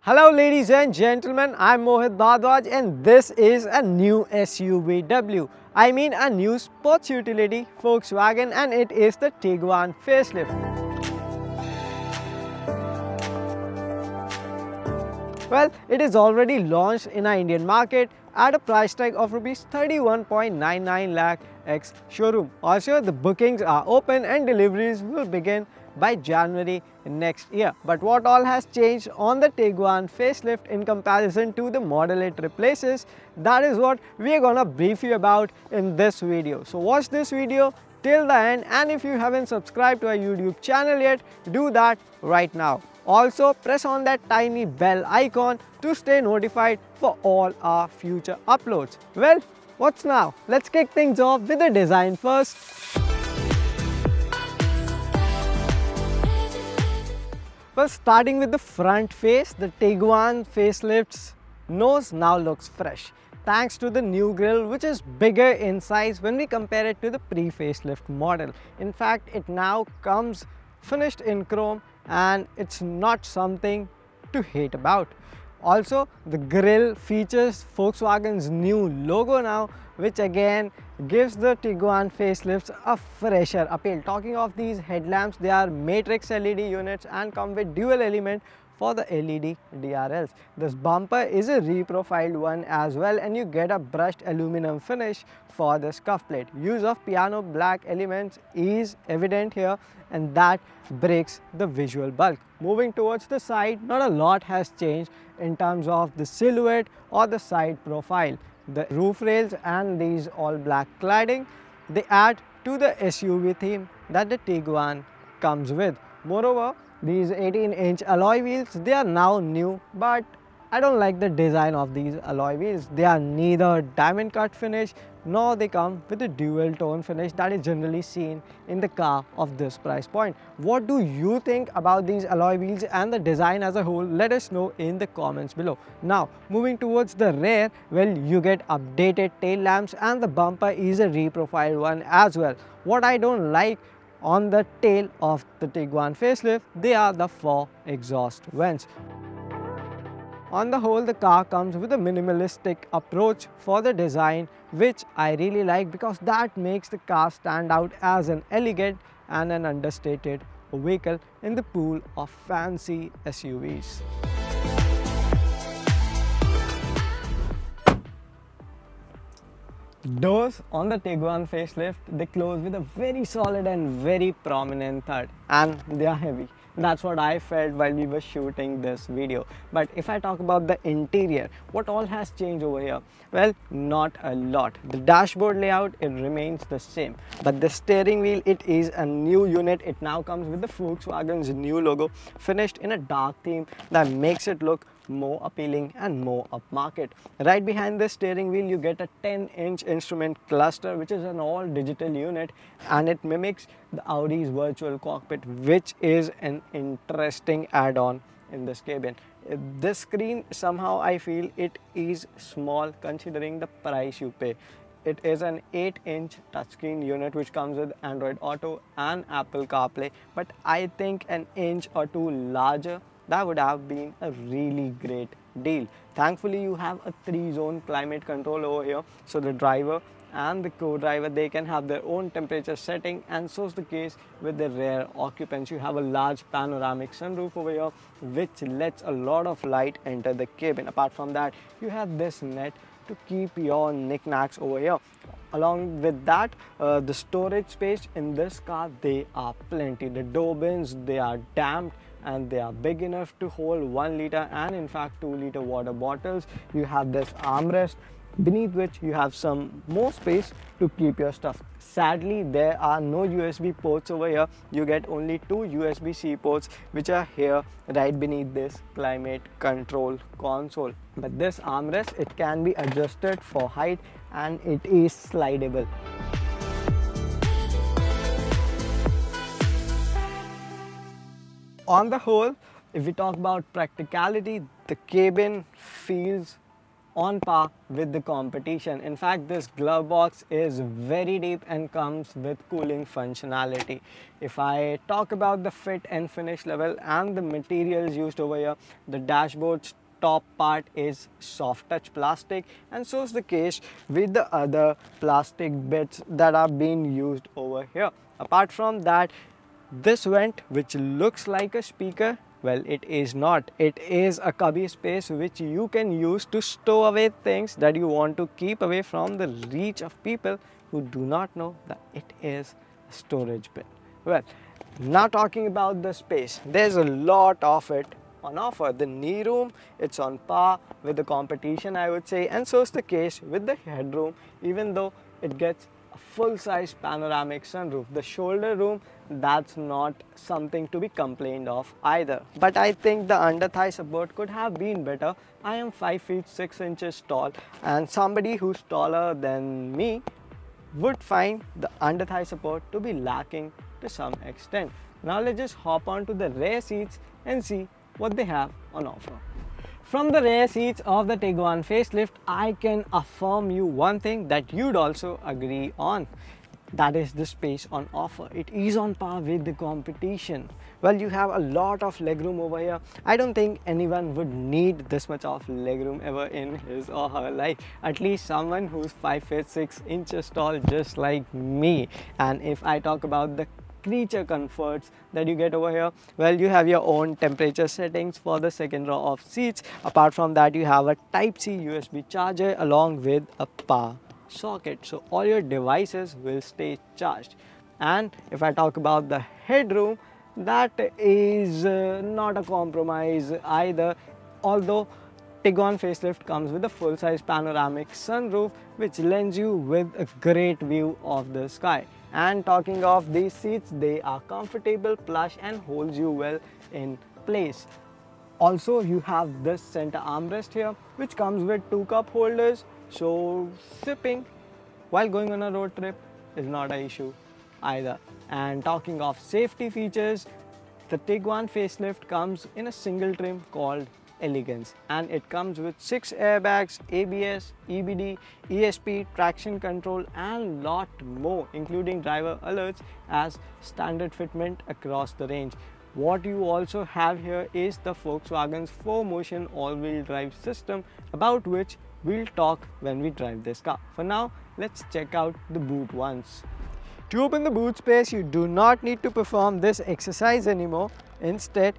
Hello ladies and gentlemen, I'm Mohit Bhardwaj and this is a new SUVW. I mean a new sports utility Volkswagen, and it is the Tiguan Facelift. Well, it is already launched in our Indian market at a price tag of Rs 31.99 lakh ex-showroom. Also, the bookings are open and deliveries will begin by January next year. But what all has changed on the Tiguan Facelift in comparison to the model it replaces, that is what we are gonna brief you about in this video. So watch this video till the end, and if you haven't subscribed to our YouTube channel yet, do that right now. Also, press on that tiny bell icon to stay notified for all our future uploads. Well, what's now? Let's kick things off with the design first. Well, starting with the front face, the Tiguan Facelift's nose now looks fresh, thanks to the new grille, which is bigger in size when we compare it to the pre-facelift model. In fact, it now comes finished in chrome and it's not something to hate about. Also, the grille features Volkswagen's new logo now, which again gives the Tiguan facelifts a fresher appeal. Talking of these headlamps, they are matrix LED units and come with dual element for the LED DRLs. This bumper is a reprofiled one as well, and you get a brushed aluminum finish for the scuff plate. Use of piano black elements is evident here, and that breaks the visual bulk. Moving towards the side, not a lot has changed in terms of the silhouette or the side profile. The roof rails and these all black cladding, they add to the SUV theme that the Tiguan comes with. Moreover, these 18-inch alloy wheels, they are now new, but I don't like the design of these alloy wheels. They are neither diamond cut finish nor they come with a dual tone finish that is generally seen in the car of this price point. What do you think about these alloy wheels and the design as a whole? Let us know in the comments below. Now, moving towards the rear, well, you get updated tail lamps and the bumper is a reprofiled one as well. What I don't like on the tail of the Tiguan Facelift, they are the 4 exhaust vents. On the whole, the car comes with a minimalistic approach for the design, which I really like because that makes the car stand out as an elegant and an understated vehicle in the pool of fancy SUVs. Doors on the Tiguan Facelift, they close with a very solid and very prominent thud, and they are heavy. That's what I felt while we were shooting this video. But if I talk about the interior, what all has changed over here? Well, not a lot. The dashboard layout, it remains the same, but the steering wheel, it is a new unit. It now comes with the Volkswagen's new logo, finished in a dark theme that makes it look more appealing and more upmarket. Right behind the steering wheel, you get a 10-inch instrument cluster, which is an all-digital unit, and it mimics the Audi's virtual cockpit, which is an interesting add-on in this cabin. This screen, somehow I feel it is small considering the price you pay. It is an 8-inch touchscreen unit which comes with Android Auto and Apple CarPlay, but I think an inch or two larger, that would have been a really great deal. Thankfully, you have a 3-zone climate control over here, so the driver and the co-driver, they can have their own temperature setting, and so is the case with the rear occupants. You have a large panoramic sunroof over here which lets a lot of light enter the cabin. Apart from that, you have this net to keep your knickknacks over here. Along with that, the storage space in this car, they are plenty. The door bins, they are damped and they are big enough to hold 1 liter and in fact 2 liter water bottles. You have this armrest beneath which you have some more space to keep your stuff. Sadly, there are no USB ports over here. You get only 2 USB-C ports which are here right beneath this climate control console. But this armrest, it can be adjusted for height and it is slidable. On the whole, if we talk about practicality, the cabin feels on par with the competition. In fact, this glove box is very deep and comes with cooling functionality. If I talk about the fit and finish level and the materials used over here, the dashboard's top part is soft touch plastic, and so is the case with the other plastic bits that are being used over here. Apart from that, this vent, which looks like a speaker, well, it is not. It is a cubby space which you can use to stow away things that you want to keep away from the reach of people who do not know that it is a storage bin. Well, now talking about the space, there's a lot of it on offer. The knee room, it's on par with the competition, I would say, and so is the case with the headroom, even though it gets a full-size panoramic sunroof. The shoulder room, that's not something to be complained of either. But I think the under thigh support could have been better. I am 5 feet 6 inches tall, and somebody who's taller than me would find the under thigh support to be lacking to some extent. Now let's just hop on to the rear seats and see what they have on offer. From the rear seats of the Tiguan facelift, I can affirm you one thing that you'd also agree on. That is the space on offer. It is on par with the competition. Well, you have a lot of legroom over here. I don't think anyone would need this much of legroom ever in his or her life. At least someone who's 5 feet 6 inches tall, just like me. And if I talk about the creature comforts that you get over here, well, you have your own temperature settings for the second row of seats. Apart from that, you have a Type-C USB charger along with a power socket, so all your devices will stay charged. And if I talk about the headroom, that is not a compromise either, although Tiguan facelift comes with a full-size panoramic sunroof which lends you with a great view of the sky. And talking of these seats, they are comfortable, plush and holds you well in place. Also, you have this center armrest here which comes with 2 cup holders, so sipping while going on a road trip is not an issue either. And talking of safety features, the Tiguan facelift comes in a single trim called Elegance, and it comes with 6 airbags, ABS, EBD, ESP, traction control and lot more, including driver alerts as standard fitment across the range. What you also have here is the Volkswagen's 4Motion all-wheel drive system, about which we'll talk when we drive this car. For now, let's check out the boot once. To open the boot space, you do not need to perform this exercise anymore. Instead,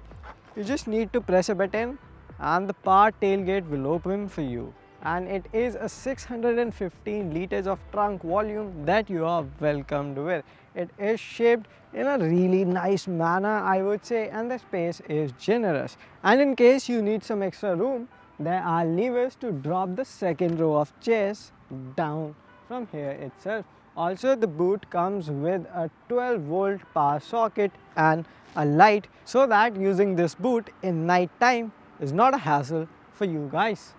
you just need to press a button and the power tailgate will open for you. And it is a 615 liters of trunk volume that you are welcomed with. It is shaped in a really nice manner, I would say, and the space is generous. And in case you need some extra room, there are levers to drop the second row of chairs down from here itself. Also, the boot comes with a 12-volt power socket and a light, so that using this boot in night time is not a hassle for you guys.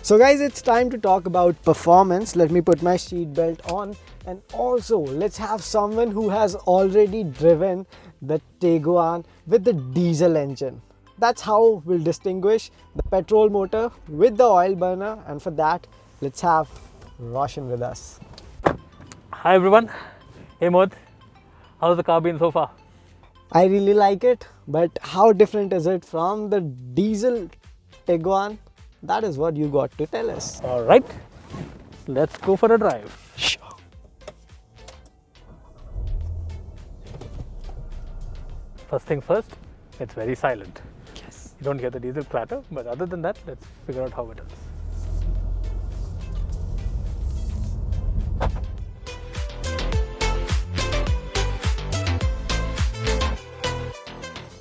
So guys, it's time to talk about performance. Let me put my seat belt on, and also let's have someone who has already driven the Tiguan with the diesel engine. That's how we'll distinguish the petrol motor with the oil burner, and for that, let's have Roshan with us. Hi everyone. Hey Mohit, how's the car been so far? I really like it, but how different is it from the diesel Tiguan? That is what you got to tell us. Alright, let's go for a drive. Sure. First things first, it's very silent. Yes. You don't hear the diesel clatter, but other than that, let's figure out how it is.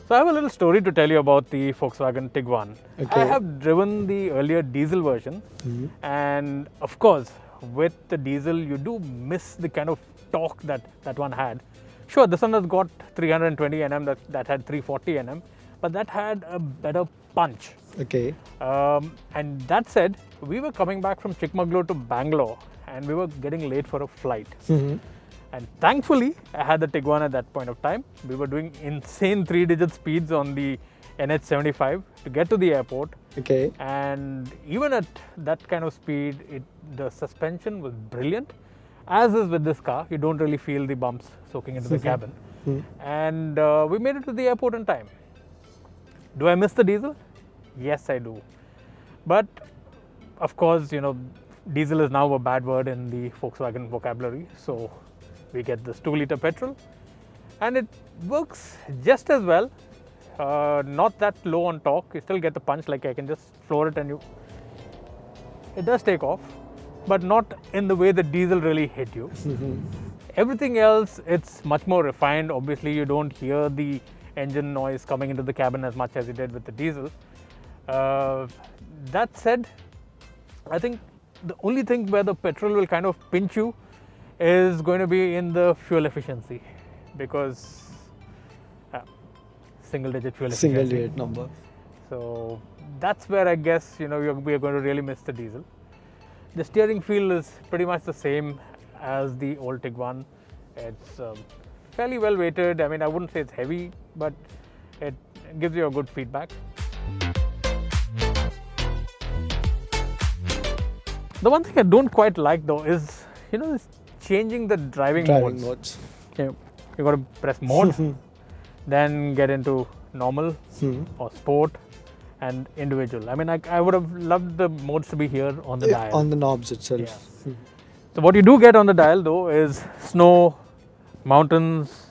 So I have a little story to tell you about the Volkswagen Tiguan. Okay. I have driven the earlier diesel version, and of course, with the diesel, you do miss the kind of torque that one had. Sure, this one has got 320 Nm, that had 340 Nm, but that had a better punch. Okay. And that said, we were coming back from Chikmagalur to Bangalore, and we were getting late for a flight. And thankfully, I had the Tiguan at that point of time. We were doing insane 3-digit speeds on the NH75 to get to the airport. Okay. And even at that kind of speed, the suspension was brilliant. As is with this car, you don't really feel the bumps soaking into the cabin. And we made it to the airport in time. Do I miss the diesel? Yes, I do. But of course, diesel is now a bad word in the Volkswagen vocabulary. So we get this 2-liter petrol, and it works just as well. Not that low on torque. You still get the punch, like I can just floor it and it does take off, but not in the way the diesel really hit you. Everything else, it's much more refined. Obviously, you don't hear the engine noise coming into the cabin as much as you did with the diesel. That said, I think the only thing where the petrol will kind of pinch you is going to be in the fuel efficiency, because single-digit fuel efficiency. Single-digit number. So that's where I guess we are going to really miss the diesel. The steering feel is pretty much the same as the old Tiguan. It's fairly well weighted. I mean, I wouldn't say it's heavy, but it gives you a good feedback. The one thing I don't quite like though is, is changing the driving modes. You got to press mode, then get into normal or sport and individual. I mean, I would have loved the modes to be here on the dial. On the knobs itself. Yeah. So what you do get on the dial though is snow, mountains,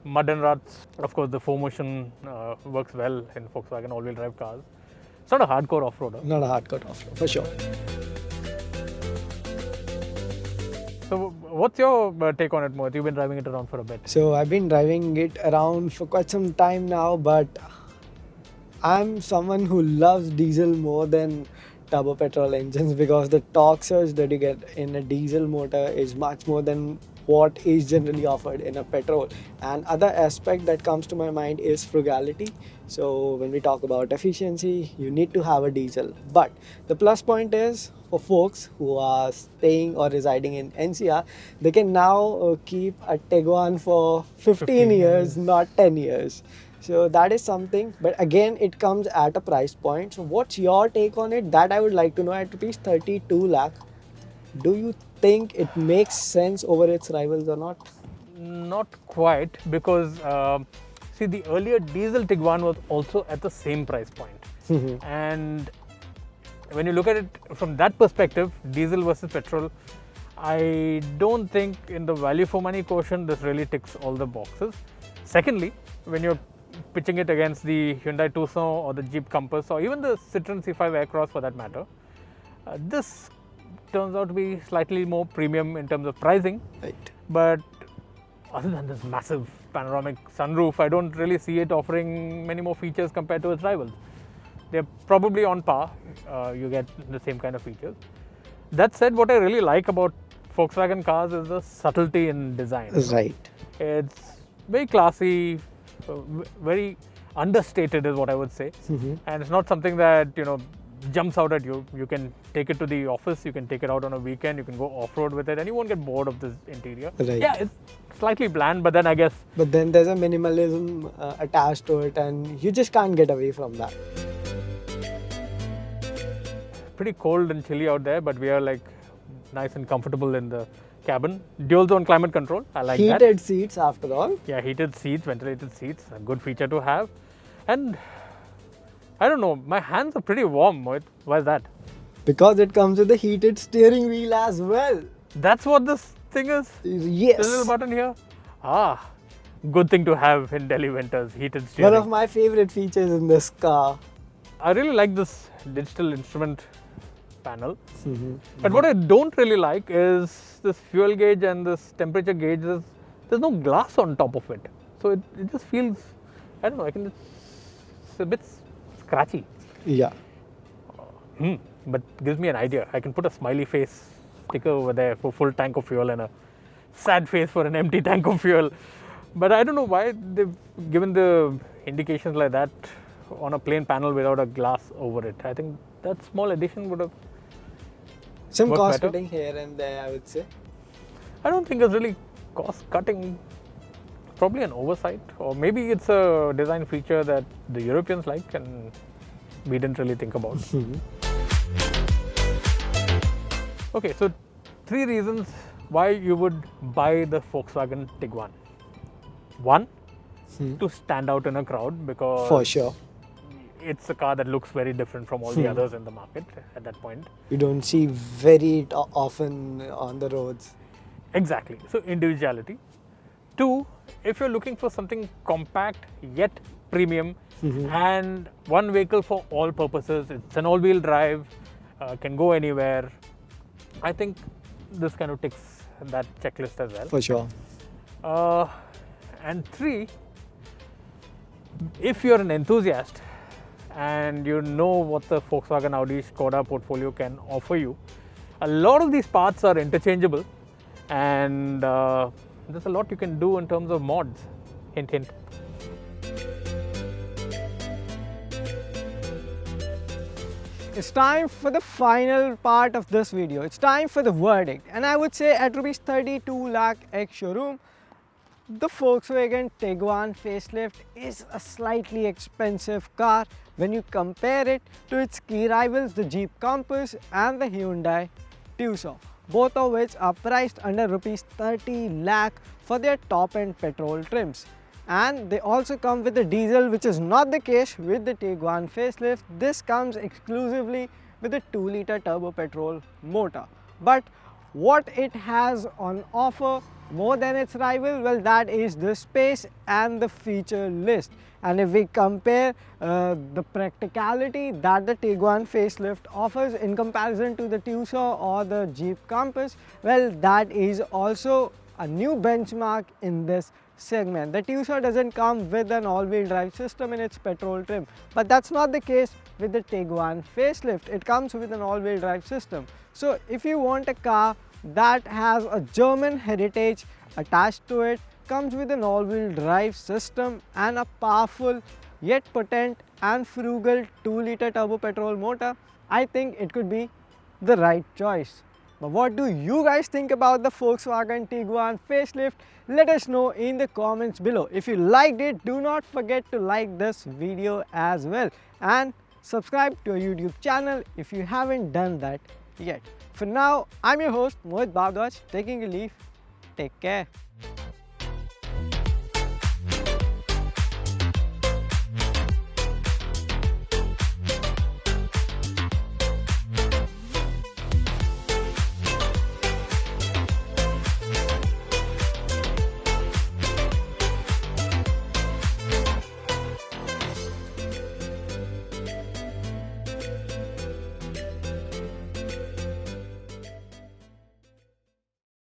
mud and ruts. Of course, the 4Motion works well in Volkswagen all-wheel drive cars. It's not a hardcore off-roader. Not a hardcore off-road, for sure. So what's your take on it, Mohit? You've been driving it around for a bit. So I've been driving it around for quite some time now, but I'm someone who loves diesel more than turbo-petrol engines, because the torque surge that you get in a diesel motor is much more than what is generally offered in a petrol. And other aspect that comes to my mind is frugality. So when we talk about efficiency, you need to have a diesel. But the plus point is, for folks who are staying or residing in NCR, they can now keep a Tiguan for 15 years, not 10 years. So that is something, but again, it comes at a price point. So what's your take on it? That I would like to know. At rupees 32 lakh, do you think it makes sense over its rivals or not? Not quite, because see, the earlier diesel Tiguan was also at the same price point. And when you look at it from that perspective, diesel versus petrol, I don't think in the value for money quotient this really ticks all the boxes. Secondly, when you're pitching it against the Hyundai Tucson or the Jeep Compass or even the Citroen C5 Aircross for that matter, this turns out to be slightly more premium in terms of pricing. Right. But other than this massive panoramic sunroof, I don't really see it offering many more features compared to its rivals. They're probably on par. You get the same kind of features. That said, what I really like about Volkswagen cars is the subtlety in design. Right. It's very classy, very understated is what I would say. And it's not something that, jumps out at you. You can take it to the office, you can take it out on a weekend, you can go off-road with it, and you won't get bored of this interior. Right. Yeah, it's slightly bland, but then I guess... But then there's a minimalism attached to it, and you just can't get away from that. Pretty cold and chilly out there, but we are like nice and comfortable in the cabin. Dual zone climate control, I like that. Heated seats after all. Yeah, heated seats, ventilated seats, a good feature to have. And I don't know, my hands are pretty warm, Mohit. Why is that? Because it comes with a heated steering wheel as well. That's what this thing is? Yes. This little button here? Ah, good thing to have in Delhi winters, heated steering. One of my favorite features in this car. I really like this digital instrument panel. But what I don't really like is this fuel gauge and this temperature gauge. There's no glass on top of it. So it just feels, I don't know, it's a bit scratchy. Yeah. But gives me an idea. I can put a smiley face sticker over there for full tank of fuel and a sad face for an empty tank of fuel. But I don't know why they've given the indications like that on a plain panel without a glass over it. I think that small addition would have Some work cost better. cutting here and there, I would say. I don't think it's really cost cutting. Probably an oversight, or maybe it's a design feature that the Europeans like and we didn't really think about. Okay, so 3 reasons why you would buy the Volkswagen Tiguan. 1, to stand out in a crowd because For sure. it's a car that looks very different from all the others in the market at that point. You don't see very often on the roads. Exactly. So individuality. 2, if you're looking for something compact yet premium and one vehicle for all purposes, it's an all-wheel drive, can go anywhere. I think this kind of ticks that checklist as well. For sure. And 3, if you're an enthusiast and you know what the Volkswagen Audi Skoda portfolio can offer you, a lot of these parts are interchangeable and there's a lot you can do in terms of mods. Hint, hint. It's time for the final part of this video. It's time for the verdict. And I would say at rupees 32 lakh ex-showroom, the Volkswagen Tiguan Facelift is a slightly expensive car when you compare it to its key rivals, the Jeep Compass and the Hyundai Tucson, both of which are priced under rupees 30 lakh for their top-end petrol trims. And they also come with a diesel, which is not the case with the Tiguan Facelift. This comes exclusively with a 2-liter turbo-petrol motor. But what it has on offer more than its rival, well, that is the space and the feature list. And if we compare the practicality that the Tiguan Facelift offers in comparison to the Tucson or the Jeep Compass, well, that is also a new benchmark in this segment. The Tucson doesn't come with an all-wheel drive system in its petrol trim, but that's not the case with the Tiguan Facelift. It comes with an all-wheel drive system. So if you want a car that has a German heritage attached to it, comes with an all-wheel drive system and a powerful yet potent and frugal 2-liter turbo petrol motor, I think it could be the right choice. But what do you guys think about the Volkswagen Tiguan Facelift? Let us know in the comments below. If you liked it, do not forget to like this video as well and subscribe to our YouTube channel if you haven't done that yet. For now, I'm your host Mohit Bardwaj, taking a leave. Take care.